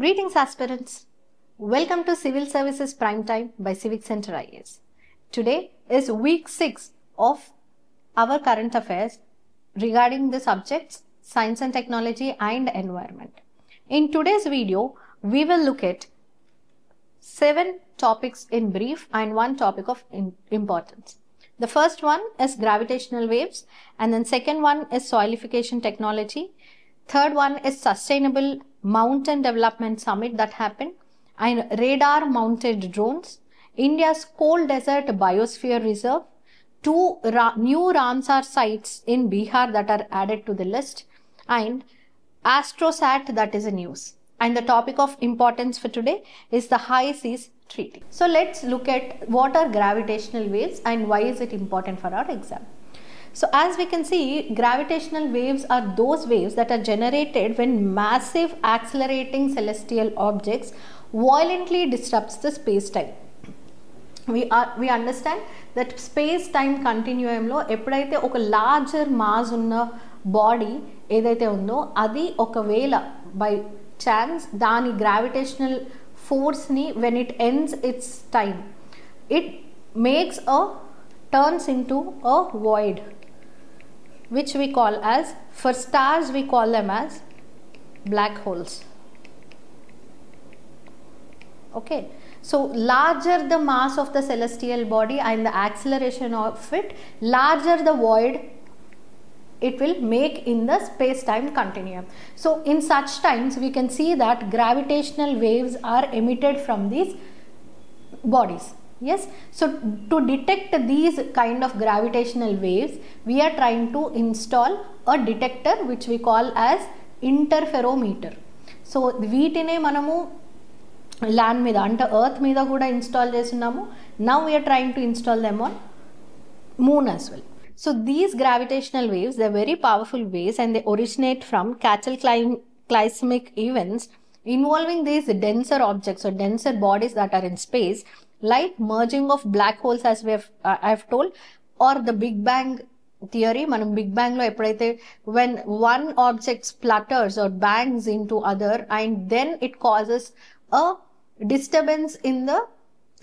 Greetings aspirants. Welcome to Civil Services Prime Time by Civic Center IAS. Today is week 6 of our current affairs regarding the subjects Science and Technology and Environment. In today's video, we will look at 7 topics in brief and 1 topic of importance. The first one is gravitational waves, and then second one is soilification technology. Third one is Sustainable Mountain Development Summit that happened, and radar mounted drones, India's cold desert biosphere reserve, 2 new Ramsar sites in Bihar that are added to the list, and Astrosat that is in news. And the topic of importance for today is the High Seas Treaty. So let's look at what are gravitational waves and why is it important for our exam. So as we can see, gravitational waves are those waves that are generated when massive accelerating celestial objects violently disrupts the space-time. We understand that space-time continuum lo eppudaithe oka larger mass unna body edaithe undo adi okavela by chance dani gravitational force ni when it ends its time, it makes turns into a void, which we call as, for stars we call them as black holes. Okay, so larger the mass of the celestial body and the acceleration of it, larger the void it will make in the space-time continuum. So in such times we can see that gravitational waves are emitted from these bodies. Yes, so to detect these kind of gravitational waves, we are trying to install a detector which we call as interferometer. So వీటినే మనము land మీద అంటే earth మీద కూడా install చేస్తున్నాము. Now we are trying to install them on moon as well. So these gravitational waves, they are very powerful waves and they originate from cataclysmic events involving these denser objects or denser bodies that are in space, like merging of black holes, as I have told, or the Big Bang theory. Manam Big Bang lo eppudaithe when one object splutters or bangs into other and then it causes a disturbance in the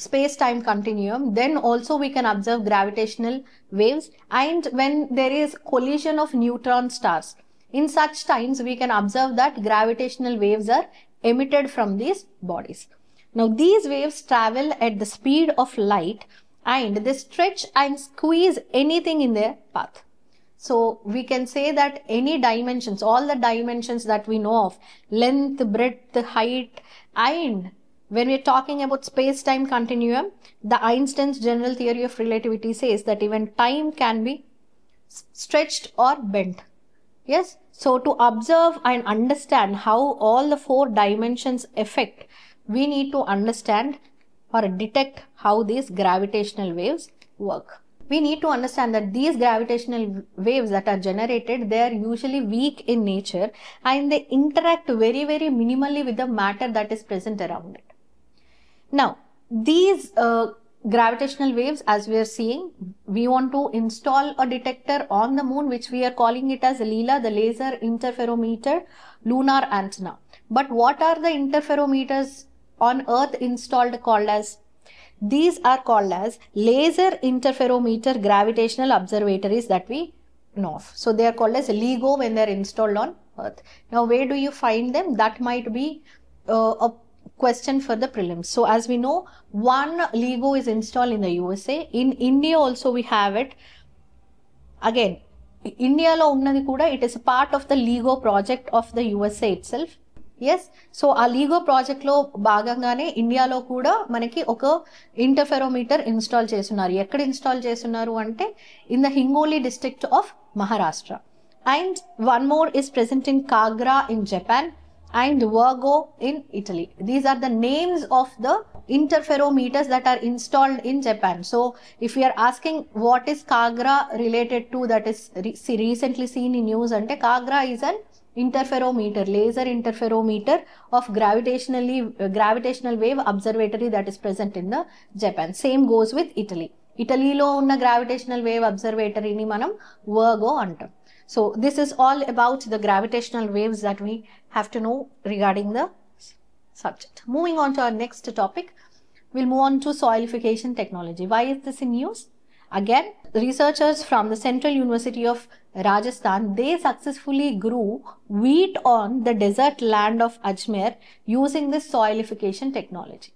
space-time continuum, then also we can observe gravitational waves. And when there is collision of neutron stars, in such times we can observe that gravitational waves are emitted from these bodies. Now these waves travel at the speed of light and they stretch and squeeze anything in their path. So we can say that any dimensions, all the dimensions that we know of, length, breadth, height, and when we are talking about space-time continuum, the Einstein's general theory of relativity says that even time can be stretched or bent. Yes, so to observe and understand how all the 4 dimensions affect, we need to understand or detect how these gravitational waves work. We need to understand that these gravitational waves that are generated, they are usually weak in nature and they interact very, very minimally with the matter that is present around it. Now, these gravitational waves, as we are seeing, we want to install a detector on the moon, which we are calling it as LILA, the Laser Interferometer Lunar Antenna. But what are the interferometers on Earth installed called as? These are called as Laser Interferometer Gravitational Observatories that we know of. So they are called as LIGO when they are installed on Earth. Now where do you find them? That might be a question for the prelims. So as we know, one LIGO is installed in the USA. In India also we have it. Again, India lo unnadi kuda, it is a part of the LIGO project of the USA itself. Yes, so ఆ LIGO project లో భాగంగానే ఇండియాలో కూడా మనకి ఒక interferometer install చేస్తున్నారు. ఎక్కడ install చేస్తున్నారు అంటే in the Hingoli district of Maharashtra. And one more is present in Kagra in Japan and Virgo in Italy. These are the names of the interferometers that are installed in Japan. So if we are asking what is Kagra related to, that is recently seen in news, ante Kagra is an interferometer, laser interferometer of gravitational wave observatory that is present in the Japan. Same goes with Italy. Italy lo unna gravitational wave observatory ni manam Virgo antam. So this is all about the gravitational waves that we have to know regarding the subject. Moving on to our next topic, we'll move on to soilification technology. Why is this in use? Again, researchers from the Central University of Rajasthan, they successfully grew wheat on the desert land of Ajmer using this soilification technology.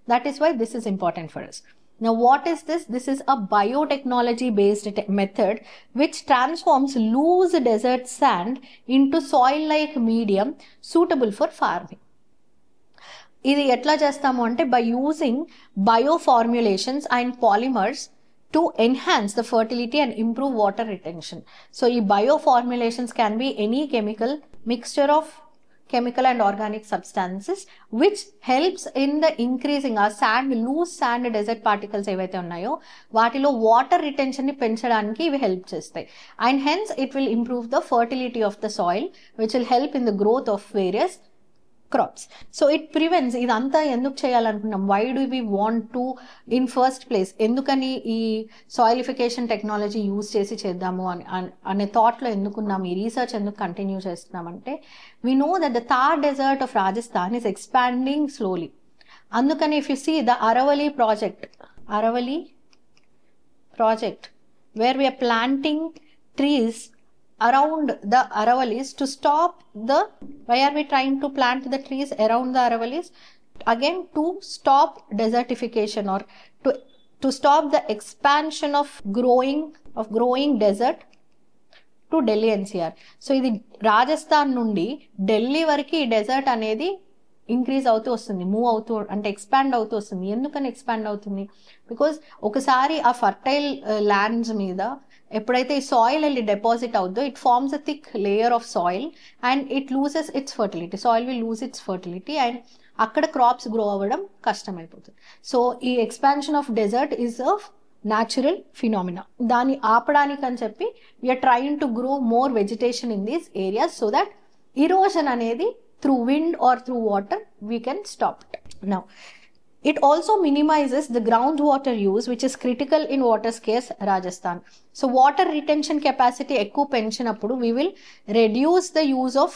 That is why this is important for us. Now, what is this? This is a biotechnology based method which transforms loose desert sand into soil-like medium suitable for farming. ఇది ఎట్లా చేస్తాము అంటే by using bioformulations and polymers to enhance the fertility and improve water retention. So, ఈ bioformulations can be any chemical mixture of chemical and organic substances which helps in the increasing our sand, loose sand desert particles ఏవైతే ఉన్నాయో వాటిలో water retention ని పెంచడానికి ఇవి help చేస్తాయి. And hence it will improve the fertility of the soil which will help in the growth of various crops. So it prevents, ఇదంతా ఎందుకు చేయాలనుకున్నాం, why do we want to in first place, ఎందుకని ఈ సాయిలిఫికేషన్ technology use చేసి చేద్దాము అనే థాట్లో ఎందుకున్నాం, ఈ research ఎందుకు continue చేస్తున్నామంటే we know that the Thar desert of Rajasthan is expanding slowly. అందుకని if you see the Aravalli project where we are planting trees around the Aravallis to stop the, why are we trying to plant the trees around the Aravallis? Again, to stop desertification or to stop the expansion of growing desert to Delhi NCR. So ఇది రాజస్థాన్ నుండి ఢిల్లీ వరకు ఈ dessert అనేది increase అవుతూ వస్తుంది, move అవుతూ అంటే expand అవుతూ వస్తుంది. ఎందుకని ఎక్స్పాండ్ అవుతుంది? బికాజ్ ఒకసారి ఆ ఫర్టైల్ ల్యాండ్స్ మీద ఎప్పుడైతే ఈ సాయిల్ వెళ్ళి డిపాజిట్ అవుతుందో it forms a thick layer of soil and it loses its fertility. Soil will lose its fertility and అక్కడ క్రాప్స్ గ్రో అవ్వడం కష్టమైపోతుంది. సో ఈ expansion of desert is a natural phenomena. దాన్ని ఆపడానికి అని చెప్పి we are trying to grow more vegetation in these areas so that erosion అనేది through wind or through water we can stop it. Now, it also minimizes the groundwater use which is critical in water scarce Rajasthan. So, water retention capacity ekku penchinappudu we will reduce the use of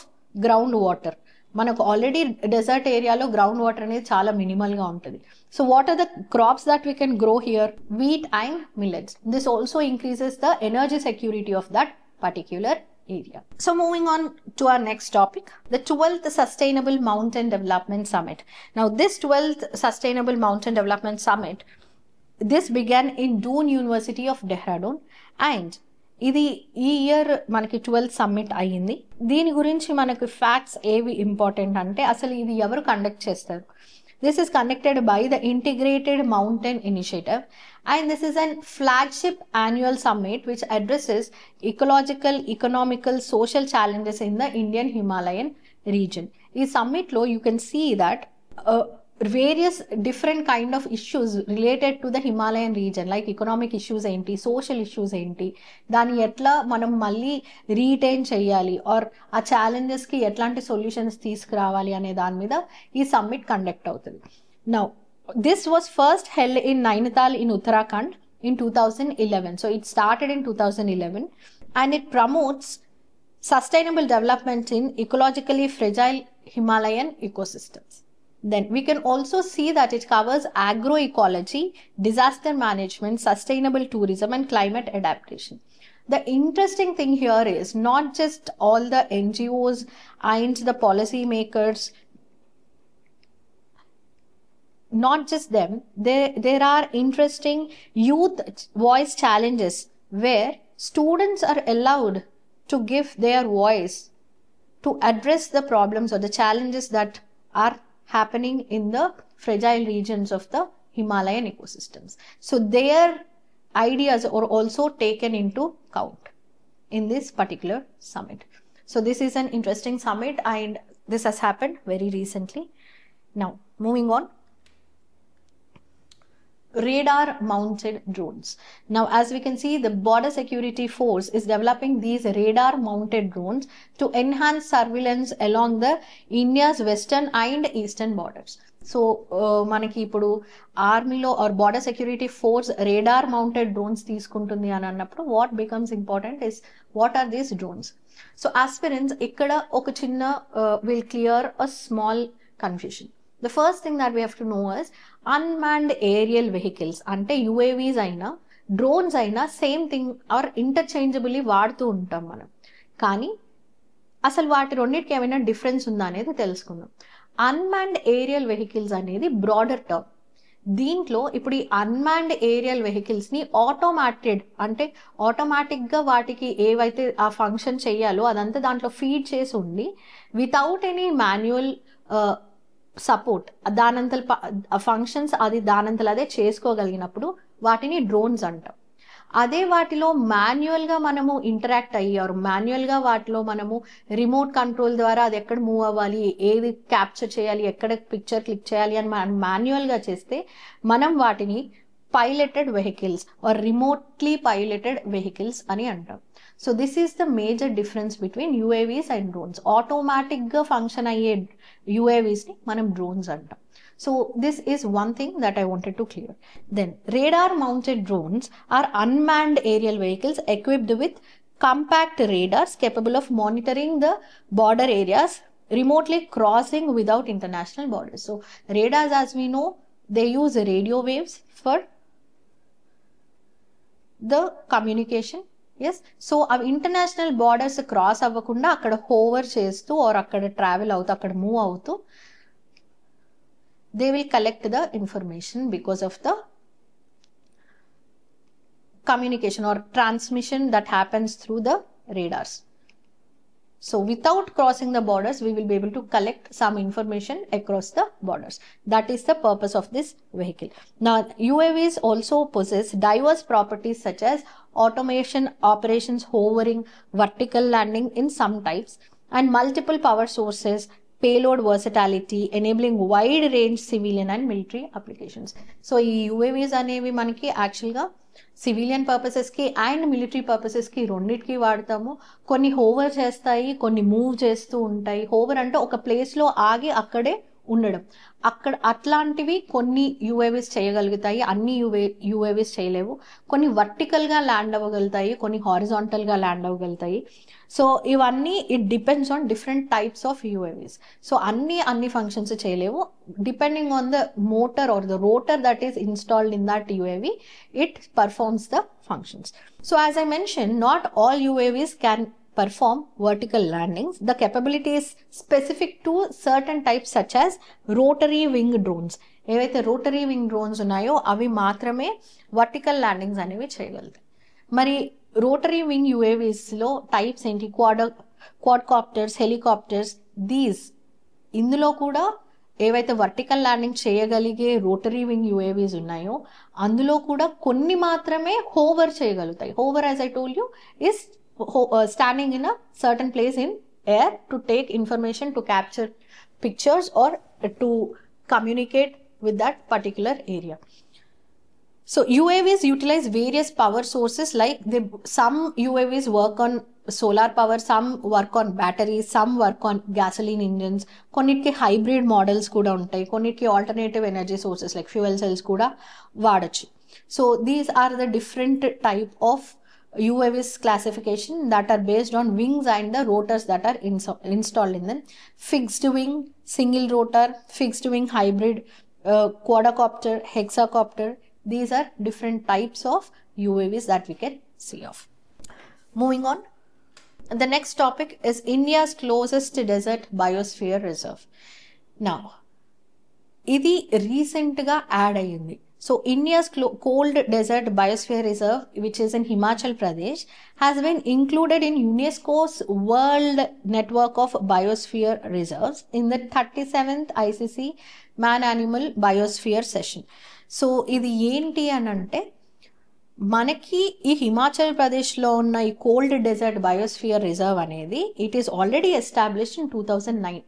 groundwater. మనకు already desert ఏరియాలో groundwater అనేది చాలా minimal గా ఉంటుంది. So what are the crops that we can grow here? Wheat and millets. This also increases the energy security of that particular area. So moving on to our next topic, the 12th Sustainable Mountain Development Summit. Now this 12th Sustainable Mountain Development Summit, this began in Doon University of Dehradun and ఇది ఈ year మనకి 12th summit అయ్యింది. దీని గురించి మనకు facts ఏవి important అంటే అసలు ఇది ఎవరు కండక్ట్ చేస్తారు? This is conducted by the Integrated Mountain Initiative and this is a flagship annual summit which addresses ecological, economical, social challenges in the Indian Himalayan region. In summit lo you can see that various different kind of issues related to the Himalayan region like economic issues enti, social issues enti, dani etla manam malli retain cheyali or aa challenges ki etlanti solutions తీసుకురావాలి అనే దాని మీద ఈ summit conduct అవుతుంది. Now this was first held in Nainital in Uttarakhand in 2011. So it started in 2011 and it promotes sustainable development in ecologically fragile Himalayan ecosystems. Then we can also see that it covers agroecology, disaster management, sustainable tourism and climate adaptation. The interesting thing here is not just all the NGOs and the policy makers, not just them, there are interesting youth voice challenges where students are allowed to give their voice to address the problems or the challenges that are happening in the fragile regions of the Himalayan ecosystems. So their ideas are also taken into account in this particular summit. So this is an interesting summit and this has happened very recently. Now moving on, radar mounted drones. Now as we can see, the border security force is developing these radar mounted drones to enhance surveillance along the India's western and eastern borders. So మనకి ఇప్పుడు ఆర్మీలో or border security force radar mounted drones తీసుకుంటుంది అని అన్నప్పుడు what becomes important is what are these drones. So aspirants ఇక్కడ ఒక చిన్న will clear a small confusion. The first thing that we have to know is unmanned aerial vehicles అంటే UAVs అయినా drones అయినా same thing or ఇంటర్చేంజబుల్లీ వాడుతూ ఉంటాం మనం. కానీ అసలు వాటి రెండింటికి ఏమైనా డిఫరెన్స్ ఉందా అనేది తెలుసుకుందాం. అన్మాన్డ్ ఏరియల్ వెహికల్స్ అనేది బ్రాడర్ టర్మ్. దీంట్లో ఇప్పుడు ఈ అన్మాన్డ్ ఏరియల్ వెహికల్స్ని ఆటోమేటెడ్ అంటే ఆటోమేటిక్గా వాటికి ఏవైతే ఆ ఫంక్షన్ చేయాలో అదంతా దాంట్లో ఫీడ్ చేసి ఉండి వితౌట్ ఎనీ మాన్యువల్ సపోర్ట్ దానంతల ఫంక్షన్స్ అది దానంతలు అదే చేసుకోగలిగినప్పుడు వాటిని డ్రోన్స్ అంటాం. అదే వాటిలో మాన్యువల్గా మనము ఇంటరాక్ట్ అయ్యారు, మాన్యువల్గా వాటిలో మనము రిమోట్ కంట్రోల్ ద్వారా అది ఎక్కడ మూవ్ అవ్వాలి, ఏది క్యాప్చర్ చేయాలి, ఎక్కడ పిక్చర్ క్లిక్ చేయాలి అని మనం మాన్యువల్గా చేస్తే మనం వాటిని piloted vehicles or remotely piloted vehicles అని అంటాం. So this is the major difference between UAVs and drones. ఆటోమేటిక్గా ఫంక్షన్ అయ్యే UAVsని మనం డ్రోన్స్ అంటాం. So this is one thing that I wanted to clear. Then radar mounted drones are unmanned aerial vehicles equipped with compact radars capable of monitoring the border areas remotely crossing without international borders. So radars, as we know, they use radio waves for the communication. Yes, so our international borders cross అవ్వకుండా అక్కడ hover చేస్తూ are అక్కడ travel అవుతూ అక్కడ move అవుతూ they will collect the information because of the communication or transmission that happens through the radars. So without crossing the borders, we will be able to collect some information across the borders. That is the purpose of this vehicle. Now, UAVs also possess diverse properties such as automation, operations, hovering, vertical landing in some types, and multiple power sources, payload versatility, enabling wide range civilian and military applications. So ఈ UAVs అనేవి మనకి యాక్చువల్గా civilian పర్పసెస్కి and military పర్పసెస్కి రెండింటికి వాడతాము. కొన్ని hover చేస్తాయి, కొన్ని move చేస్తూ ఉంటాయి. హోవర్ అంటే ఒక ప్లేస్లో ఆగి అక్కడే ఉండడం. అక్కడ అట్లాంటివి కొన్ని UAVs చేయగలుగుతాయి, అన్ని UAVs చేయలేవు. కొన్ని వర్టికల్గా ల్యాండ్ అవ్వగలుగుతాయి, కొన్ని హారిజాంటల్గా ల్యాండ్ అవ్వగలుగుతాయి. సో ఇవన్నీ it depends on different types of UAVs. So అన్ని ఫంక్షన్స్ చేయలేవు. Depending on the motor or the rotor that is installed in that UAV, it performs the functions. So as I mentioned, not all UAVs can perform vertical landings. The capability is specific to certain types such as rotary wing drones. ఏవైతే rotary wing drones ఉన్నాయో అవి మాత్రమే vertical landings అనేవి చేయగలుగుతాయి. మరి rotary wing UAVsలో types ఏంటి? క్వాడ్కాప్టర్స్, helicopters, ఇందులో కూడా ఏవైతే వర్టికల్ ల్యాండింగ్ చేయగలిగే రోటరీ వింగ్ UAVs ఉన్నాయో అందులో కూడా కొన్ని మాత్రమే హోవర్ చేయగలుగుతాయి. Hover, as I told you, is standing in a certain place in air to take information, to capture pictures or to communicate with that particular area. So UAVs utilize various power sources, like some UAVs work on solar power, some work on batteries, some work on gasoline engines. కొన్నిటికి hybrid models కూడా ఉంటాయి, కొన్నిటికి alternative energy sources like fuel cells కూడా వాడచ్చు. So these are the different type of UAVs classification that are based on wings and the rotors that are installed in them. Fixed wing, single rotor, fixed wing hybrid, quadcopter, hexacopter. These are different types of UAVs that we can see of. Moving on, the next topic is India's closest desert biosphere reserve. Now, ఇది రీసెంట్గా add అయ్యింది. So India's cold desert biosphere reserve, which is in Himachal Pradesh, has been included in UNESCO's World Network of Biosphere Reserves in the 37th ICC Man-Animal Biosphere Session. So ఇది ఏంటి అని అంటే, మనకి ఈ హిమాచల్ ప్రదేశ్లో ఉన్న ఈ కోల్డ్ డెజర్ట్ బయోస్ఫియర్ రిజర్వ్ అనేది it is already established in 2009.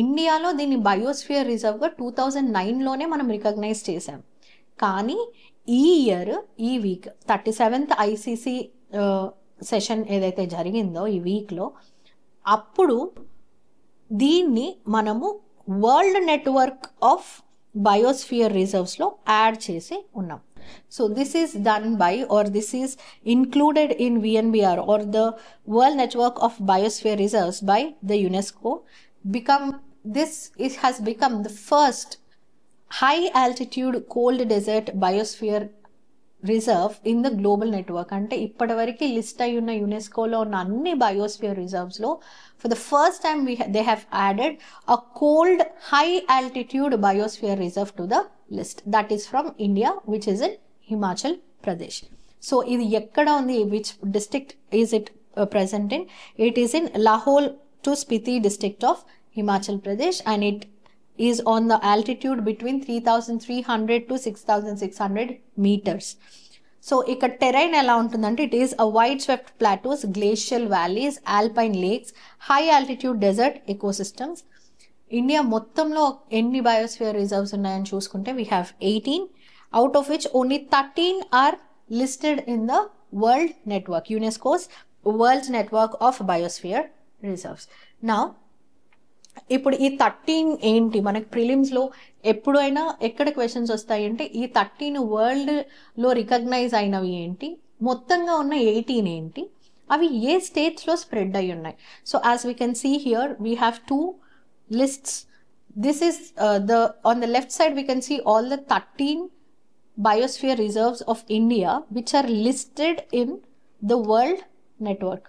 ఇండియాలో దీన్ని బయోస్ఫియర్ రిజర్వ్గా 2009లోనే మనం రికగ్నైజ్ చేసాం. కానీ ఈ ఇయర్, ఈ వీక్ 37th ICC సెషన్ ఏదైతే జరిగిందో ఈ వీక్లో, అప్పుడు దీన్ని మనము వరల్డ్ నెట్వర్క్ ఆఫ్ బయోస్ఫియర్ రిజర్వ్స్లో యాడ్ చేసి ఉన్నాం. So this is done by or this is included in VNBR or the world network of biosphere reserves by the UNESCO, become has become the first high altitude cold desert biosphere reserve in the global network. అంటే ఇప్పటివరకు list అయి ఉన్న యునెస్కోలో ఉన్న అన్ని biosphere రిజర్వ్స్లో for the first time they have added a cold high altitude biosphere reserve to the list. That is from India, which is in Himachal Pradesh. So ఇది ఎక్కడ ఉంది, which district is it present in? It is in Lahore to Spiti district of Himachal Pradesh, and it is on the altitude between 3,300 to 6,600 meters. So ఇక్కడ terrain ఎలా ఉంటుందంటే, it is a wide swept plateaus, glacial valleys, alpine lakes, high altitude desert ecosystems. India మొత్తంలో ఎన్ని biosphere reserves ఉన్నాయని చూసుకుంటే we have 18, out of which only 13 are listed in the world network, UNESCO's world network of biosphere reserves. Now ఇప్పుడు ఈ 13 ఏంటి, మనకి ప్రిలిమ్స్లో ఎప్పుడైనా ఎక్కడ క్వశ్చన్స్ వస్తాయి అంటే ఈ 13 వరల్డ్లో రికగ్నైజ్ అయినవి ఏంటి, మొత్తంగా ఉన్న 18 ఏంటి, అవి ఏ స్టేట్స్లో స్ప్రెడ్ అయి ఉన్నాయి. So as we can see here we have 2 lists. This is on the left side we can see all the 13 biosphere reserves of India which are listed in the world network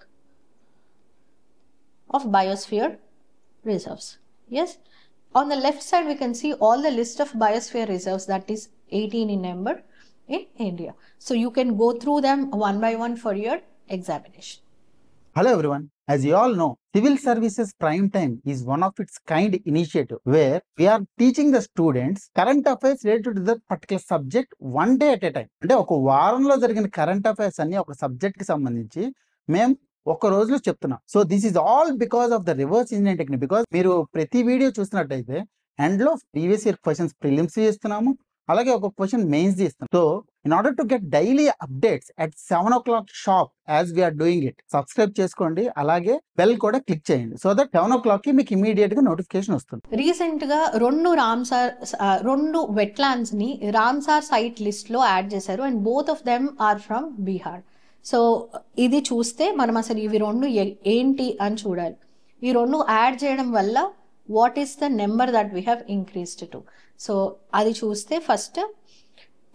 of biosphere reserves. Yes, on the left side we can see all the list of biosphere reserves, that is 18 in number in India. So you can go through them one by one for your examination. Hello everyone. As you all know, Civil Services Prime Time is one of its kind initiative where we are teaching the students current affairs related to that particular subject one day at a time. అంటే ఒక వారంలో జరిగిన current affairs అన్ని ఒక subject కి సంబంధించి మేము ఒక రోజులో చెప్తున్నాం. So this is all because of the reverse engineering technique. Because మీరు ప్రతి వీడియో చూసినట్టయితే ఎండ్ లో ప్రీవియస్ ఇయర్ క్వశ్చన్స్ ప్రిలిమ్స్ చేస్తున్నాము, అలాగే ఒక క్వశ్చన్ మెయిన్స్ చేస్తాం. So in order to get daily updates at 7 o'clock sharp as we're doing it, subscribe చేసుకోండి, అలాగే బెల్ కూడా క్లిక్ చేయండి. సో దట్ 7 o'clock కి మీకు ఇమీడియట్ గా నోటిఫికేషన్ వస్తుంది. రీసెంట్ గా 2 వెట్లాండ్స్ ని రామ్సార్ సైట్ లిస్ట్ లో యాడ్ చేశారు, and both of them are from Bihar. So ఇది చూస్తే మనం అసలు ఇవి 2 ఏంటి అని చూడాలి. ఈ 2 యాడ్ చేయడం వల్ల what is the number that we have increased to. So అది చూస్తే first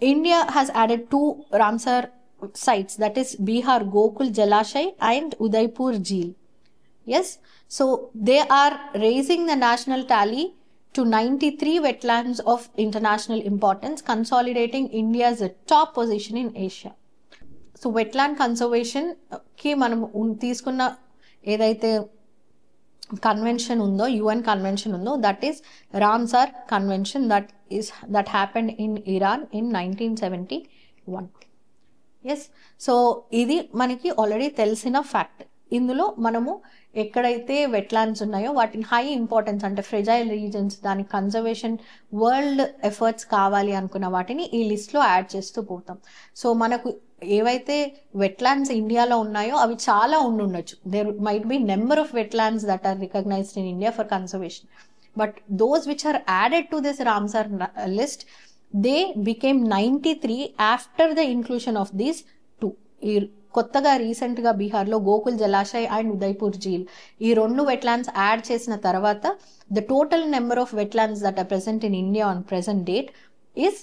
India has added 2 Ramsar sites, that is Bihar Gokul Jalashay and Udaipur Jheel. Yes, so they are raising the national tally to 93 wetlands of international importance, consolidating India's top position in Asia. So wetland conservation ki manam తీసుకున్న ఏదైతే convention ఉందో, UN convention ఉందో, that is Ramsar convention that happened in Iran in 1971. Yes, so ఇది మనకి already తెలిసిన fact. ఇందులో మనము ఎక్కడైతే వెట్లాండ్స్ ఉన్నాయో వాటిని హై ఇంపార్టెన్స్ అంటే ఫ్రెజైల్ రీజన్స్, దాని కన్జర్వేషన్ వరల్డ్ ఎఫర్ట్స్ కావాలి అనుకున్న వాటిని ఈ లిస్ట్లో యాడ్ చేస్తూ పోతాం. సో మనకు ఏవైతే వెట్లాండ్స్ ఇండియాలో ఉన్నాయో అవి చాలా ఉండొచ్చు. There might be number of wetlands that are recognised in India for conservation, but those which are added to this Ramsar list, they became 93 after the inclusion of these 2. కొత్తగా రీసెంట్గా బీహార్లో గోకుల్ జలాశయ్ అండ్ ఉదయ్పూర్ జీల్ ఈ 2 వెట్లాండ్స్ యాడ్ చేసిన తర్వాత the total number of wetlands that are present in India on present date is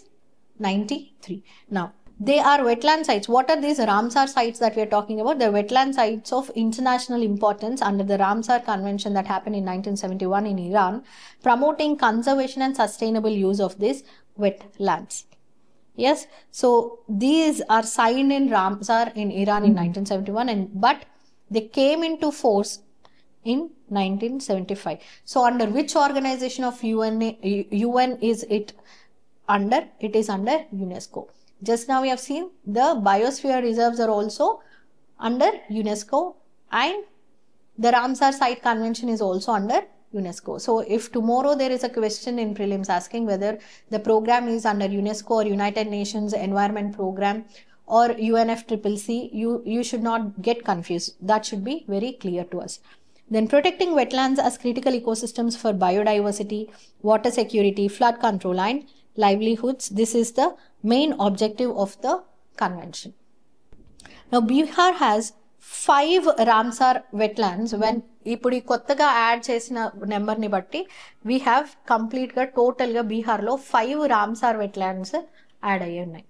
93. Now they are wetland sites. What are these Ramsar sites that we are talking about? They are wetland sites of international importance under the Ramsar Convention that happened in 1971 in Iran, promoting conservation and sustainable use of these wetlands. Yes, so these are signed in Ramsar in Iran in 1971, but they came into force in 1975. So under which organization of UN is it under? It is under UNESCO. Just now we have seen the biosphere reserves are also under UNESCO, and the Ramsar Site Convention is also under UNESCO. So if tomorrow there is a question in prelims asking whether the program is under UNESCO or United Nations Environment Program or UNFCCC, you should not get confused. That should be very clear to us. Then protecting wetlands as critical ecosystems for biodiversity, water security, flood control and livelihoods. This is the main objective of the convention. Now Bihar has 5 Ramsar wetlands. When ఇప్పుడు కొత్తగా add చేసిన నెంబర్ని బట్టి we have కంప్లీట్గా టోటల్గా బీహార్లో 5 Ramsar wetlands add అయ్యి ఉన్నాయి.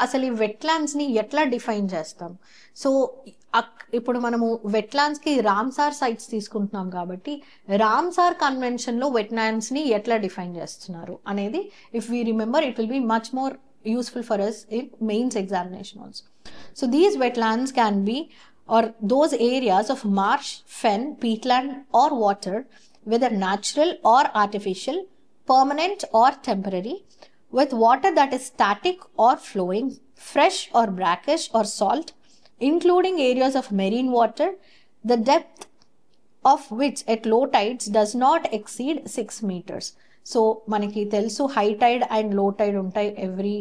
అసలు ఈ వెట్లాండ్స్ని ఎట్లా డిఫైన్ చేస్తాం? సో ఇప్పుడు మనము వెట్లాండ్స్కి రామ్సార్ సైట్స్ తీసుకుంటున్నాం కాబట్టి రామ్సార్ కన్వెన్షన్లో వెట్లాండ్స్ని ఎట్లా డిఫైన్ చేస్తున్నారు అనేది if we remember it will be much more useful for us in mains examination also. So these wetlands can be or those areas of marsh, fen, peatland or water, whether natural or artificial, permanent or temporary, with water that is static or flowing, fresh or brackish or salt, including areas of marine water, the depth of which at low tides does not exceed 6 meters. So manaki telusu high tide and low tide untai every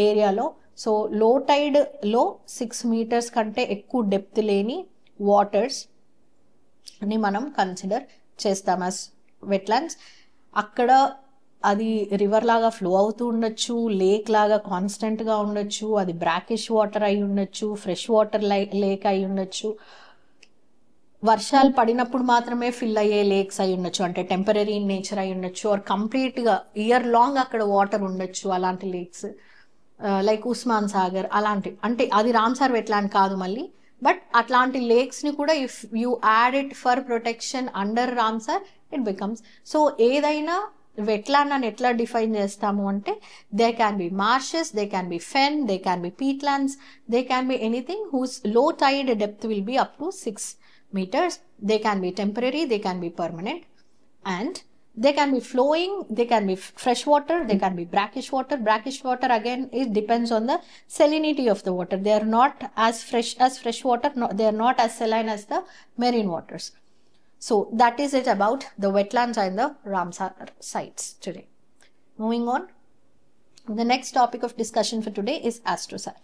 area lo. So లో టైడ్లో 6 meters కంటే ఎక్కువ depth లేని వాటర్స్ని మనం consider చేస్తాం as wetlands. అక్కడ అది river లాగా flow అవుతూ ఉండొచ్చు, లేక్ లాగా కాన్స్టెంట్గా ఉండొచ్చు, అది బ్రాకిష్ వాటర్ అయి ఉండొచ్చు, ఫ్రెష్ వాటర్ లేక్ అయి ఉండొచ్చు, వర్షాలు పడినప్పుడు మాత్రమే ఫిల్ అయ్యే లేక్స్ అయి ఉండొచ్చు, అంటే టెంపరీ నేచర్ అయి ఉండొచ్చు, ఆర్ కంప్లీట్గా ఇయర్ లాంగ్ అక్కడ వాటర్ ఉండొచ్చు అలాంటి లేక్స్, లైక్ ఉస్మాన్ సాగర్ అలాంటి. అంటే అది రామ్సార్ వెట్లాండ్ కాదు మళ్ళీ, బట్ అట్లాంటి లేక్స్ని కూడా if you add it for protection under Ramsar it becomes. So ఏదైనా వెట్లాండ్ అని ఎట్లా డిఫైన్ చేస్తాము అంటే they can be marshes, they can be fen, they can be peatlands, they can be anything whose low tide depth will be up to 6 meters. They can be temporary, they can be permanent, and they can be flowing, they can be fresh water, they can be brackish water. Brackish water again, it depends on the salinity of the water. They are not as fresh water, they are not as saline as the marine waters. So that is it about the wetlands and the Ramsar sites today. Moving on, the next topic of discussion for today is ASTROSAT.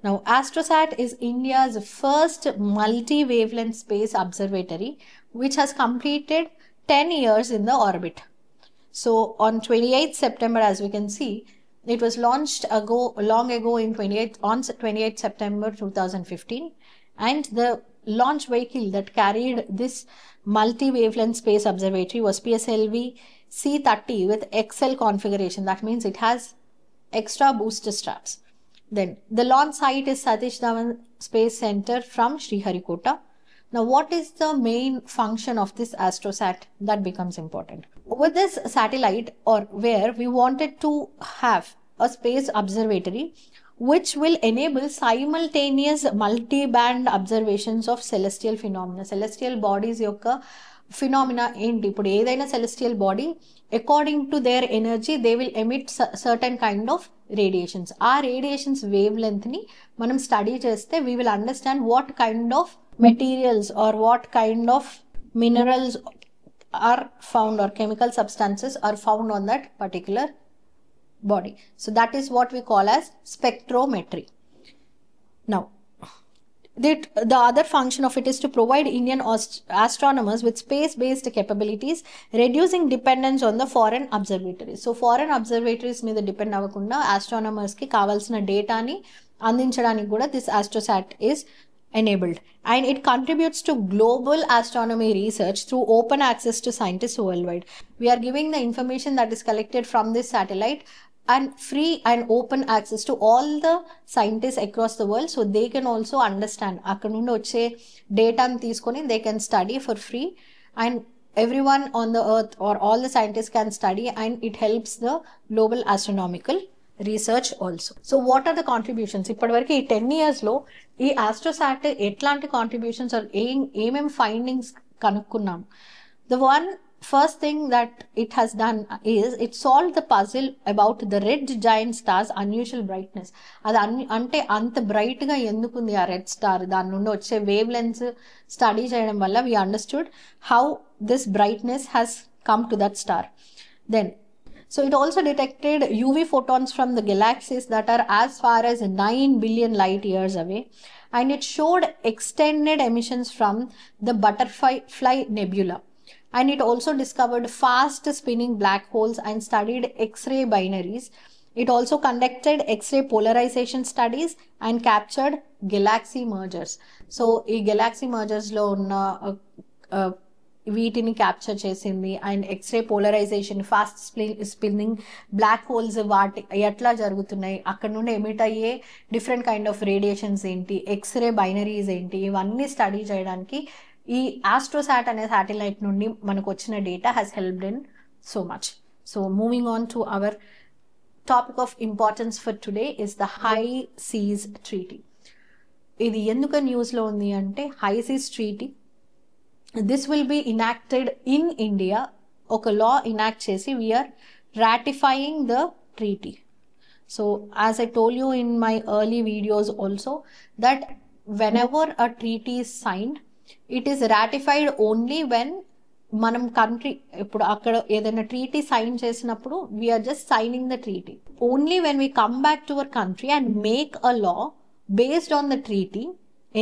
Now, ASTROSAT is India's first multi-wavelength space observatory which has completed 10 years in the orbit. So on 28th September, as we can see, it was launched long ago on 28th September 2015, and the launch vehicle that carried this multi-wavelength space observatory was PSLV C30 with XL configuration. That means it has extra booster straps. Then the launch site is Satish Dhawan Space Center from Sriharikota. Now, what is the main function of this ASTROSAT? That becomes important. With this satellite, or where we wanted to have a space observatory which will enable simultaneous multi-band observations of celestial phenomena. Celestial bodies yokka phenomena ఏంటి? ఇప్పుడు ఏదైనా celestial body according to their energy they will emit certain kind of radiations. ఆ radiations wavelength ని మనం study చేస్తే we will understand what kind of materials or what kind of minerals are found or chemical substances are found on that particular body. So that is what we call as spectrometry. Now, the other function of it is to provide Indian astronomers with space-based capabilities, reducing dependence on the foreign observatories. So foreign observatories మీద depend అవ్వకుండా astronomers కి కావాల్సిన డేటాని అందించడానికి కూడా this ASTROSAT is enabled, and it contributes to global astronomy research through open access to scientists worldwide. We are giving the information that is collected from this satellite and free and open access to all the scientists across the world, so they can also understand అక్కడ నుండి వచ్చే డేటాని తీసుకొని they can study for free, and everyone on the earth or all the scientists can study, and it helps the global astronomical research also. So what are the contributions? ఇప్పటివరకు ఈ 10 yearsలో ఈ ASTROSAT ఎట్లాంటి contributions ఏమేం findings కనుక్కున్నాం? The first thing that it has done is it solved the puzzle about the red giant star's unusual brightness. అది అంటే అంత బ్రైట్గా ఎందుకుంది ఆ రెడ్ స్టార్, దాని నుండి వచ్చే వేవ్ లెన్స్ స్టడీ చేయడం వల్ల we understood how this brightness has come to that star. Then so it also detected UV photons from the galaxies that are as far as 9 billion light years away, and it showed extended emissions from the Butterfly Nebula. And it also discovered fast spinning black holes and studied X-ray binaries It also conducted X-ray polarization studies and captured galaxy mergers. So ఈ galaxy mergers లో ఉన్న వీటిని capture చేసింది. And x-ray polarization, fast spinning black holes వాటి ఎట్లా జరుగుతున్నాయి, అక్కడ నుండి ఎమిట్ అయ్యే డిఫరెంట్ కైండ్ ఆఫ్ రేడియేషన్స్ ఏంటి, ఎక్స్రే బైనరీస్ ఏంటి, ఇవన్నీ స్టడీ చేయడానికి ఈ ఆస్ట్రోసాట్ అనే శాటిలైట్ నుండి మనకు వచ్చిన data has helped in so much. So moving on to our topic of importance for today is the high seas treaty. ఇది ఎందుకు న్యూస్లో ఉంది అంటే high seas treaty this will be enacted in India. ఒక law enact చేసి we are ratifying the treaty. So as I told you in my early videos also that whenever a treaty is signed, it is ratified only when మనం country ఇప్పుడు అక్కడ ఏదైనా treaty sign చేసినప్పుడు we are just signing the treaty. Only when we come back to our country and make a law based on the treaty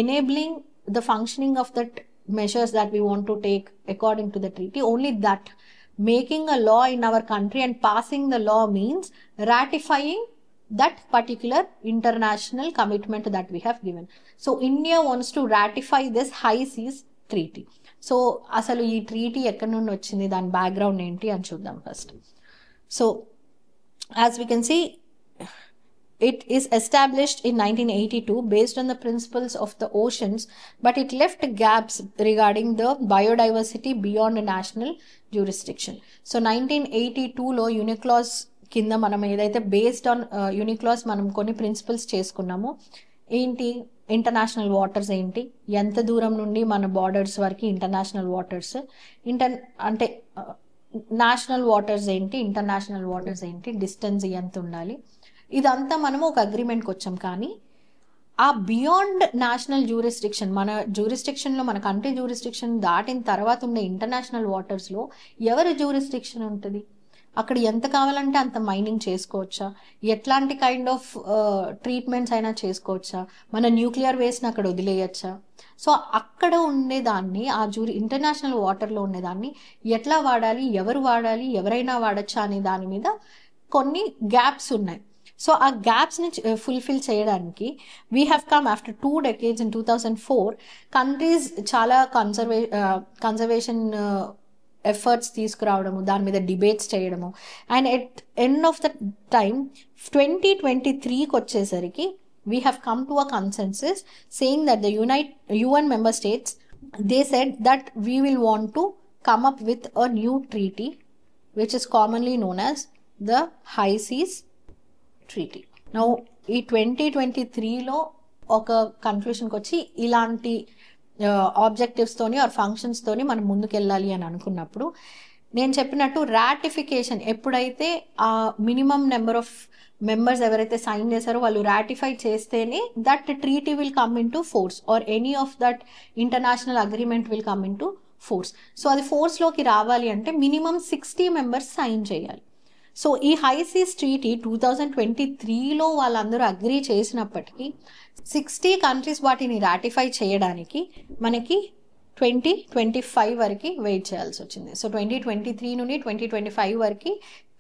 enabling the functioning of that measures that we want to take according to the treaty, only that making a law in our country and passing the law means ratifying that particular international commitment that we have given. So India wants to ratify this high seas treaty. So asalu ee treaty ekkadi nundi vachindi, dan background enti ani chuddam first. So as we can see, it is established in 1982 based on the principles of the oceans, but it left gaps regarding the biodiversity beyond national jurisdiction. So 1982 లో UNICLOS కింద మనం ఏదైతే based on UNICLOS మనం కొన్ని principles చేసుకున్నామో, ఏంటి international waters ఏంటి, ఎంత దూరం నుండి మన బార్డర్స్ వరకు ఇంటర్నేషనల్ వాటర్స్, అంటే నేషనల్ వాటర్స్ ఏంటి, ఇంటర్నేషనల్ వాటర్స్ ఏంటి, డిస్టెన్స్ ఎంత ఉండాలి, ఇదంతా మనము ఒక అగ్రిమెంట్కి వచ్చాం. కానీ ఆ బియాండ్ నేషనల్ జ్యూరిస్డిక్షన్, మన జ్యూరిస్డిక్షన్లో మన కంట్రీ జ్యూరిస్డిక్షన్ దాటిన తర్వాత ఉండే ఇంటర్నేషనల్ వాటర్స్లో ఎవరి జ్యూరిస్డిక్షన్ ఉంటుంది, అక్కడ ఎంత కావాలంటే అంత మైనింగ్ చేసుకోవచ్చా, ఎట్లాంటి కైండ్ ఆఫ్ ట్రీట్మెంట్స్ అయినా చేసుకోవచ్చా, మన న్యూక్లియర్ వేస్ట్ని అక్కడ వదిలేయచ్చా. సో అక్కడ ఉండేదాన్ని, ఆ ఇంటర్నేషనల్ వాటర్లో ఉండేదాన్ని ఎట్లా వాడాలి, ఎవరు వాడాలి, ఎవరైనా వాడచ్చా అనే దాని మీద కొన్ని గ్యాప్స్ ఉన్నాయి. సో ఆ గ్యాప్స్ని ఫుల్ఫిల్ చేయడానికి we have come after 2 decades in 2004. Countries చాలా కన్జర్వేషన్ ఎఫర్ట్స్ తీసుకురావడము, దాని మీద డిబేట్స్ చేయడము, and at end of the time 2023కి వచ్చేసరికి we have come to a consensus saying that the UN member states, they said that we will want to come up with a new treaty which is commonly known as the High Seas Treaty. Now ఈ 2023లో ఒక కన్క్లూషన్కి వచ్చి ఇలాంటి ఆబ్జెక్టివ్స్తోని are ఫంక్షన్స్తోని మనం ముందుకెళ్ళాలి అని అనుకున్నప్పుడు, నేను చెప్పినట్టు రాటిఫికేషన్ ఎప్పుడైతే ఆ మినిమం నెంబర్ ఆఫ్ మెంబర్స్ ఎవరైతే సైన్ చేశారో వాళ్ళు రాటిఫై చేస్తేనే that treaty will come in to force or any of that international agreement will come in to force. So అది ఫోర్స్లోకి రావాలి అంటే మినిమం 60 members సైన్ చేయాలి. సో ఈ హై సీస్ ట్రీటీ 2023లో వాళ్ళందరూ అగ్రీ చేసినప్పటికీ 60 countries వాటిని రాటిఫై చేయడానికి మనకి 2025 వరకు వెయిట్ చేయాల్సి వచ్చింది. సో 2023 నుండి 2025 వరకు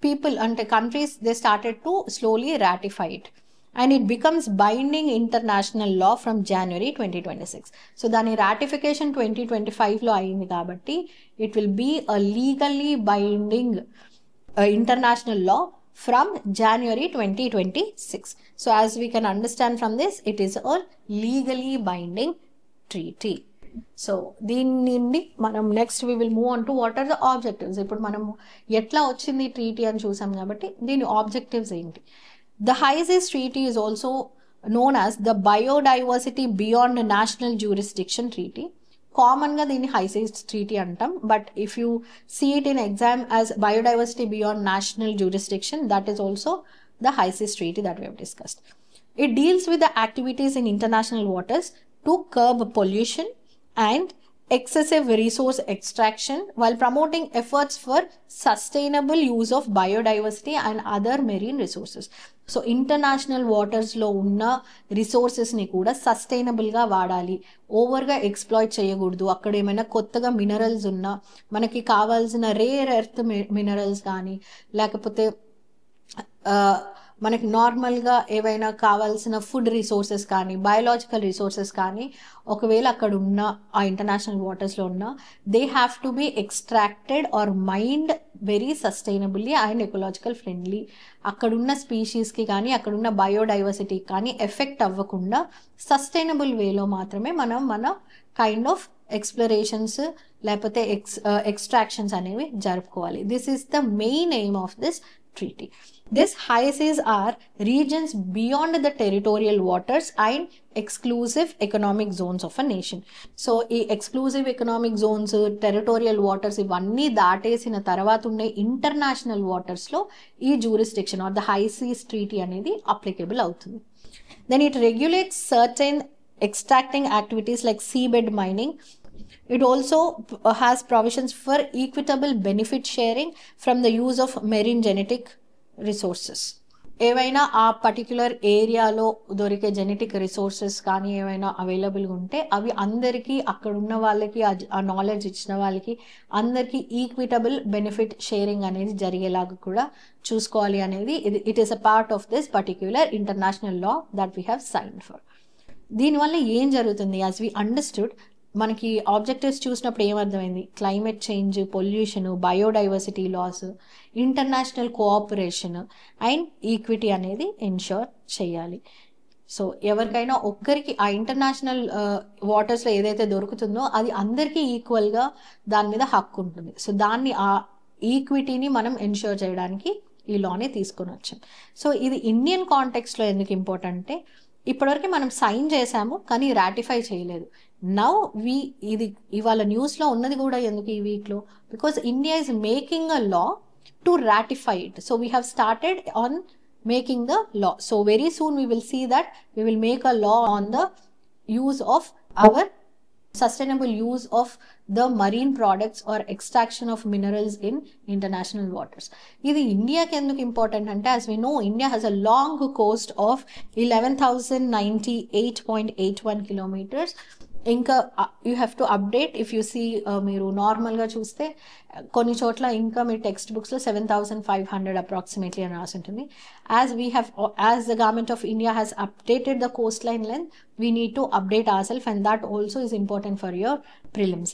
పీపుల్ అంటే countries they started to slowly ratify it and it becomes binding international law from January 2026. సో దాని రాటిఫికేషన్ 2025లో అయింది కాబట్టి it will be a legally binding international law from January 2026. So as we can understand from this, it is a legally binding treaty. So దీని నుండి మనం next we will move on to what are the objectives. ఇప్పుడు మనం ఎట్లా వచ్చింది treaty అని చూసాం కాబట్టి దీని ఆబ్జెక్టివ్స్ ఏంటి. The High Seas Treaty is also known as the Biodiversity Beyond National Jurisdiction Treaty. కామన్గా దీన్ని హై సీస్ ట్రీటీ అంటాం, but if you see it in exam as biodiversity beyond national jurisdiction, that is also the high seas treaty that we have discussed. It deals with the activities in international waters to curb pollution and excessive resource extraction while promoting efforts for sustainable use of biodiversity and other marine resources. So international వాటర్స్లో ఉన్న రిసోర్సెస్ని కూడా సస్టైనబుల్గా వాడాలి, ఓవర్గా exploit చేయకూడదు. అక్కడ ఏమైనా కొత్తగా మినరల్స్ ఉన్నా మనకి కావాల్సిన రేర్ ఎర్త్ మినరల్స్ కానీ లేకపోతే మనకి నార్మల్గా ఏవైనా కావాల్సిన ఫుడ్ రిసోర్సెస్ కానీ బయోలాజికల్ రిసోర్సెస్ కానీ ఒకవేళ అక్కడ ఉన్న ఆ ఇంటర్నేషనల్ వాటర్స్లో ఉన్న they have to be extracted or mined very sustainably and ecological friendly. అక్కడున్న స్పీషీస్కి కానీ అక్కడున్న బయోడైవర్సిటీకి కానీ ఎఫెక్ట్ అవ్వకుండా సస్టైనబుల్ వేలో మాత్రమే మనం మన కైండ్ ఆఫ్ ఎక్స్ప్లోరేషన్స్ లేకపోతే ఎక్స్ట్రాక్షన్స్ అనేవి జరుపుకోవాలి. This is the main aim of this treaty. These high seas are regions beyond the territorial waters and exclusive economic zones of a nation. So ఈ exclusive economic zones, territorial waters ఇవన్నీ దాటేసిన తర్వాత ఉండే international వాటర్స్లో ఈ jurisdiction or the high seas treaty అనేది applicable అవుతుంది. Then it regulates certain extracting activities like seabed mining. It also has provisions for equitable benefit sharing from the use of marine genetic resources. ఏవైనా ఆ particular ఏరియాలో దొరికే genetic resources కానీ ఏవైనా అవైలబుల్గా ఉంటే అవి అందరికీ అక్కడ ఉన్న వాళ్ళకి ఆ నాలెడ్జ్ ఇచ్చిన వాళ్ళకి అందరికీ ఈక్విటబుల్ బెనిఫిట్ షేరింగ్ అనేది జరిగేలాగా కూడా చూసుకోవాలి అనేది it is a part of this particular international law that we have signed for. దీనివల్ల ఏం జరుగుతుంది? యాజ్ వీ అండర్స్టూడ్, మనకి ఆబ్జెక్టివ్స్ చూసినప్పుడు ఏమర్థమైంది? Climate change, pollution, biodiversity loss, international cooperation and equity అనేది ఎన్ష్యూర్ చేయాలి. సో ఎవరికైనా ఒక్కరికి ఆ ఇంటర్నేషనల్ వాటర్స్లో ఏదైతే దొరుకుతుందో అది అందరికీ ఈక్వల్గా దాని మీద హక్కు ఉంటుంది. సో దాన్ని ఆ ఈక్విటీని మనం ఎన్ష్యూర్ చేయడానికి ఈ లాని తీసుకొని వచ్చాం. సో ఇది ఇండియన్ కాంటెక్స్లో ఎందుకు ఇంపార్టెంట్ అంటే ఇప్పటివరకు మనం సైన్ చేసాము కానీ రాటిఫై చేయలేదు. నౌ ఇది ఇవాళ న్యూస్లో ఉన్నది కూడా ఎందుకు ఈ వీక్లో? Because India is making a law to ratify it. So we have started on making the law. So very soon we will see that we will make a law on the use of our sustainable use of the marine products or extraction of minerals in international waters. Idi India ki enduku important ante, as we know, India has a long coast of 11,098.81 kilometers. ఇంకా you have to update. If you see మీరు నార్మల్గా చూస్తే కొన్ని చోట్ల ఇంకా మీ text బుక్స్లో 7,500 approximately అని రాసి ఉంటుంది. As the government of India has updated the coastline length, we need to update our self and that also is important for your prelims.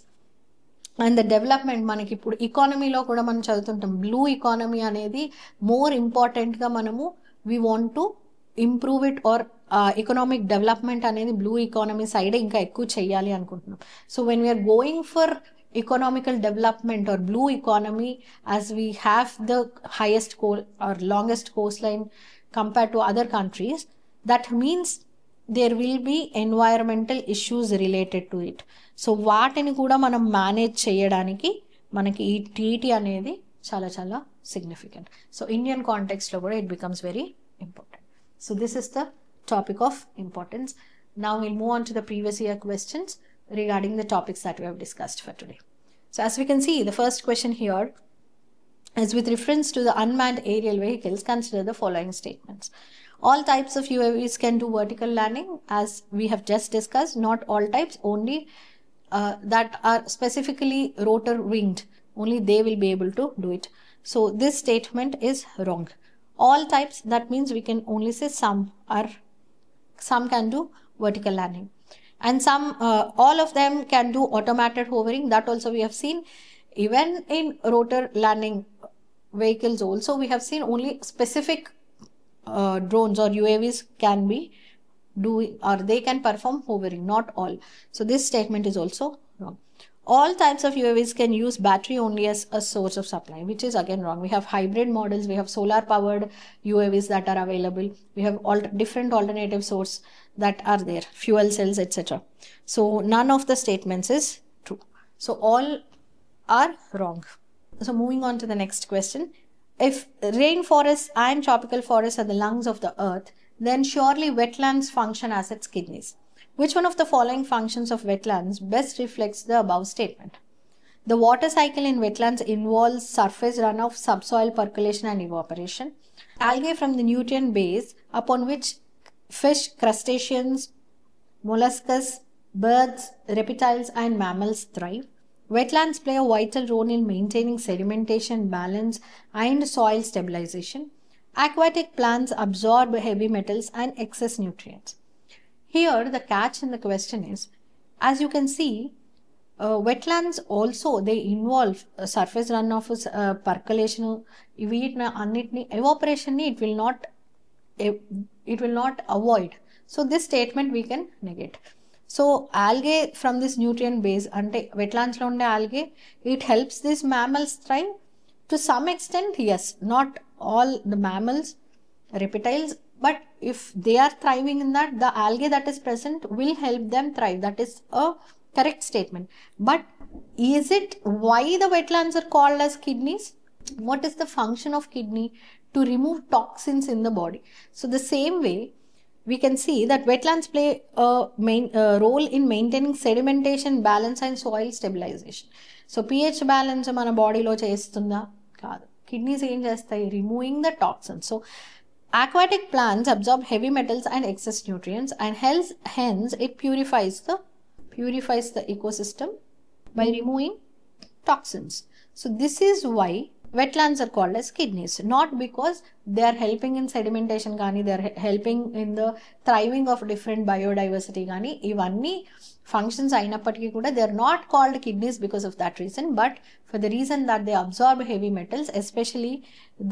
And the development, మనకి ఇప్పుడు ఎకానమీలో కూడా మనం చదువుతుంటాం, బ్లూ ఎకానమీ అనేది మోర్ ఇంపార్టెంట్గా మనము we want to improve it or economic development అనేది బ్లూ ఎకానమీ సైడ్ ఇంకా ఎక్కువ చేయాలి అనుకుంటున్నాం. So when we're going for economical development or blue economy, as we have the highest or longest coastline compared to other countries, that means there will be environmental issues related to it. So వాటిని కూడా మనం manage చేయడానికి మనకి ఈ treaty అనేది చాలా చాలా significant. So Indian కాంటెక్స్లో కూడా it becomes very important. So this is the topic of importance. Now we'll move on to the previous year questions regarding the topics that we have discussed for today. So as we can see, the first question here is with reference to the unmanned aerial vehicles, consider the following statements. All types of UAVs can do vertical landing, as we have just discussed. Not all types, only that are specifically rotor winged, only they will be able to do it. So this statement is wrong. All types, that means we can only say some can do vertical landing, and some all of them can do automated hovering. That also we have seen. Even in rotor landing vehicles also we have seen only specific drones or UAVs can be doing, or they can perform hovering, not all. So this statement is also wrong. All types of UAVs can use battery only as a source of supply, which is again wrong. We have hybrid models, we have solar powered UAVs that are available, we have all different alternative source that are there, fuel cells, etc. So none of the statements is true. So all are wrong. So moving on to the next question. If rainforests and tropical forests are the lungs of the earth, then surely wetlands function as its kidneys. Which one of the following functions of wetlands best reflects the above statement? The water cycle in wetlands involves surface runoff, subsoil percolation and evaporation. Algae from the nutrient base upon which fish, crustaceans, molluscs, birds, reptiles and mammals thrive. Wetlands play a vital role in maintaining sedimentation, balance and soil stabilization. Aquatic plants absorb heavy metals and excess nutrients. Here the catch in the question is, as you can see, wetlands also they involve surface runoff, percolation, evaporation it will not avoid. So this statement we can negate. So algae from this nutrient base, ante wetlands lo unde algae, it helps these mammals thrive to some extent. Yes, not all the mammals, reptiles, but if they are thriving in that, the algae that is present will help them thrive. That is a correct statement. But is it why the wetlands are called as kidneys? What is the function of kidney? To remove toxins in the body. So the same way, we can see that wetlands play a main role in maintaining sedimentation, balance and soil stabilization. So pH balance మన బాడీలో చేస్తుందా? కాదు. Kidneys ఏం చేస్తాయి? Removing the toxins. So aquatic plants absorb heavy metals and excess nutrients, and hence it purifies the ecosystem by removing toxins. So this is why wetlands are called as kidneys, not because they are helping in sedimentation gaani, they are helping in the thriving of different biodiversity gaani, ivanni functions ainappatiki kuda they are not called kidneys because of that reason, but for the reason that they absorb heavy metals, especially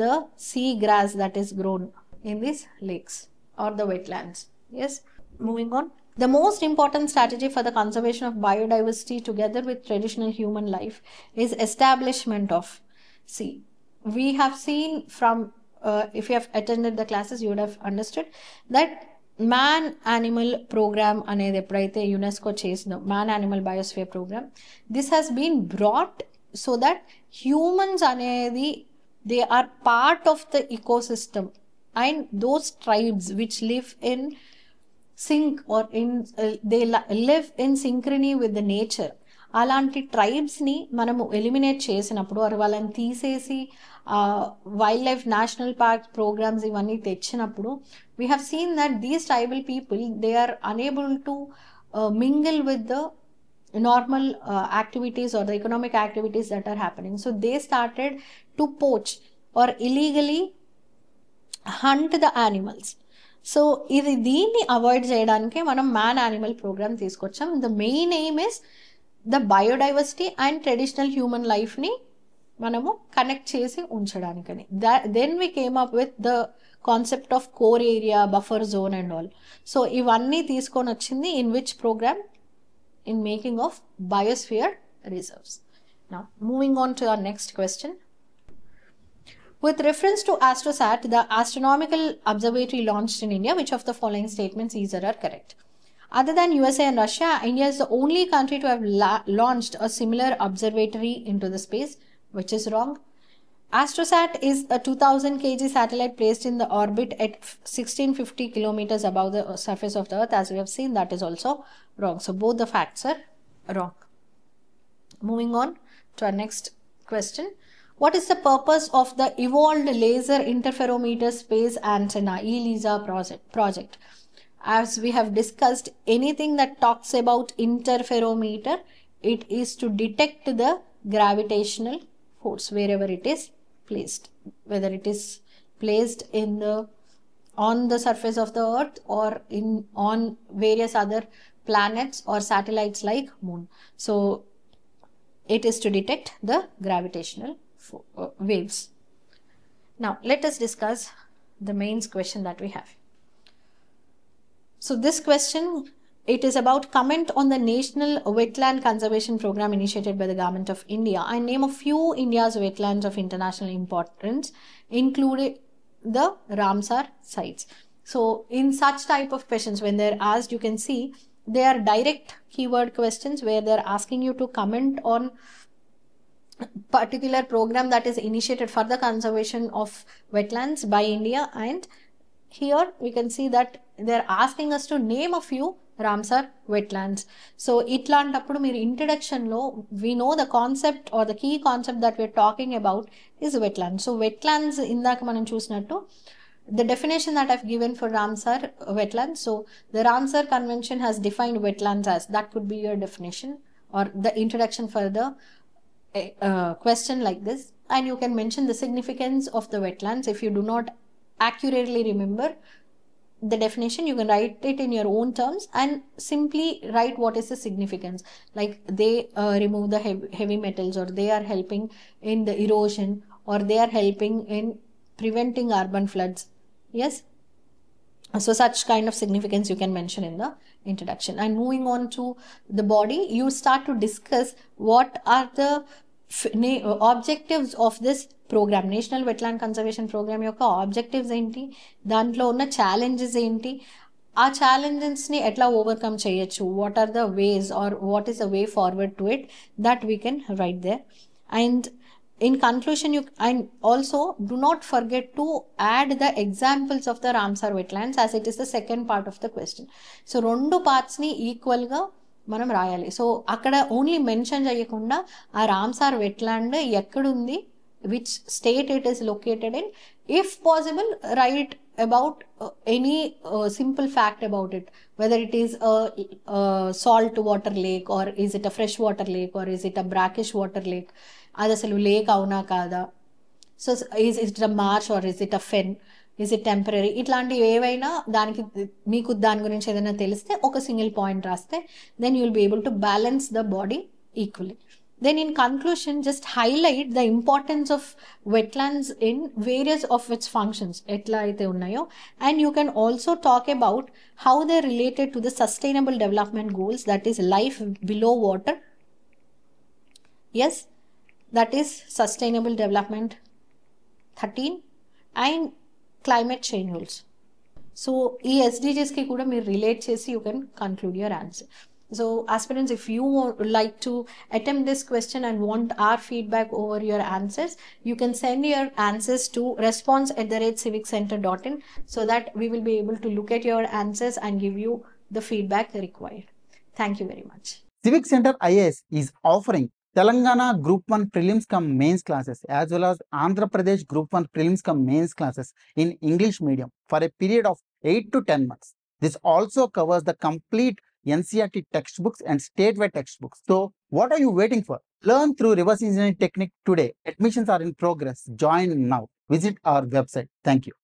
the sea grass that is grown in these lakes or the wetlands. Yes, moving on. The most important strategy for the conservation of biodiversity together with traditional human life is establishment of, see, we have seen from, if you have attended the classes, you would have understood that man-animal program అనేది ఎప్పుడైతే UNESCO చేసిందో, man-animal biosphere program, this has been brought so that humans అనేది they are part of the ecosystem, and those tribes which live in sync or in they live in synchrony with the nature, అలాంటి ట్రైబ్స్ని మనము eliminate చేసినప్పుడు, వాళ్ళని తీసేసి wild life national park programmes ఇవన్నీ తెచ్చినప్పుడు, we have seen that these tribal people they are unable to mingle with the normal activities or the economic activities that are happening. So they started to poach or illegally hunt the animals. So దీన్ని avoid చేయడానికే మనం man animal programme తీసుకొచ్చాం. The main aim is the biodiversity and traditional human లైఫ్ని మనము connect చేసి ఉంచడానికని. Then we came up with the concept of core area, buffer zone and all. So ఇవన్నీ తీసుకొని వచ్చింది in which programme? In making of biosphere reserves. Now moving on to our next question. With reference to ASTROSAT, the astronomical observatory launched in India, which of the following statements either are correct? Other than USA and Russia, India is the only country to have launched a similar observatory into the space, which is wrong. ASTROSAT is a 2000 kg satellite placed in the orbit at 1650 kilometers above the surface of the Earth. As we have seen, that is also wrong. So both the facts are wrong. Moving on to our next question. What is the purpose of the Evolved Laser Interferometer Space Antenna ELISA project? As we have discussed, anything that talks about interferometer, it is to detect the gravitational force wherever it is placed, whether it is placed on the surface of the Earth or on various other planets or satellites like Moon. So it is to detect the gravitational waves. Now let us discuss the mains question that we have. So this question, it is about comment on the National Wetland Conservation Program initiated by the Government of India, and name a few India's wetlands of international importance, including the Ramsar sites. So in such type of questions, when they're asked, you can see they are direct keyword questions where they're asking you to comment on particular program that is initiated for the conservation of wetlands by India, and here we can see that they are asking us to name a few Ramsar wetlands. So itlantappudu meer introduction lo we know the concept or the key concept that we are talking about is wetlands. So wetlands indaka manam chusnattu the definition that I've given for Ramsar wetlands. So the Ramsar Convention has defined wetlands as, that could be your definition or the introduction for the question like this, and you can mention the significance of the wetlands. If you do not accurately remember the definition, you can write it in your own terms and simply write what is the significance. Like they remove the heavy metals, or they are helping in the erosion, or they are helping in preventing urban floods. Yes. So such kind of significance you can mention in the introduction. And moving on to the body, you start to discuss what are the objectives of this program. National wetland conservation programme యొక్క objectives ఏంటి, దాంట్లో ఉన్న challenges ఏంటి, ఆ ఛాలెంజెస్ని ఎట్లా overcome చేయొచ్చు, what are the ways or what is the way forward to it, that we can write there. And in conclusion, you and also do not forget to add the examples of the Ramsar wetlands, as it is the second part of the question. So రెండు parts ni equal గా మనం రాయాలి. So అక్కడ only mention చేయకుండా ఆ Ramsar wetland ఎక్కడుంది, which state it is located in, if possible write about any simple fact about it, whether it is a salt water lake, or is it a fresh water lake, or is it a brackish water lake, అది అసలు lake అవునా కాదా, so is it a marsh or is it a fen, is it temporary, ఇట్లాంటివి ఏవైనా దానికి మీకు దాని గురించి ఏదైనా తెలిస్తే ఒక సింగిల్ పాయింట్ రాస్తే then you will be able to balance the body equally. Then in conclusion, just highlight the importance of wetlands in various of its functions, etla aithe unnayo, and you can also talk about how they are related to the sustainable development goals, that is life below water. Yes, that is sustainable development 13 and climate change goals. So ee SDGs ki kuda meer relate chesi you can conclude your answer. So aspirants, if you would like to attempt this question and want our feedback over your answers, you can send your answers to response@civiccenter.in, so that we will be able to look at your answers and give you the feedback required. Thank you very much. Civic Center IAS is offering Telangana Group 1 Prelims cum Mains classes, as well as Andhra Pradesh Group 1 Prelims cum Mains classes in English medium for a period of 8 to 10 months. This also covers the complete NCERT textbooks and statewide textbooks. So what are you waiting for? Learn through reverse engineering technique today. Admissions are in progress. Join now. Visit our website. Thank you.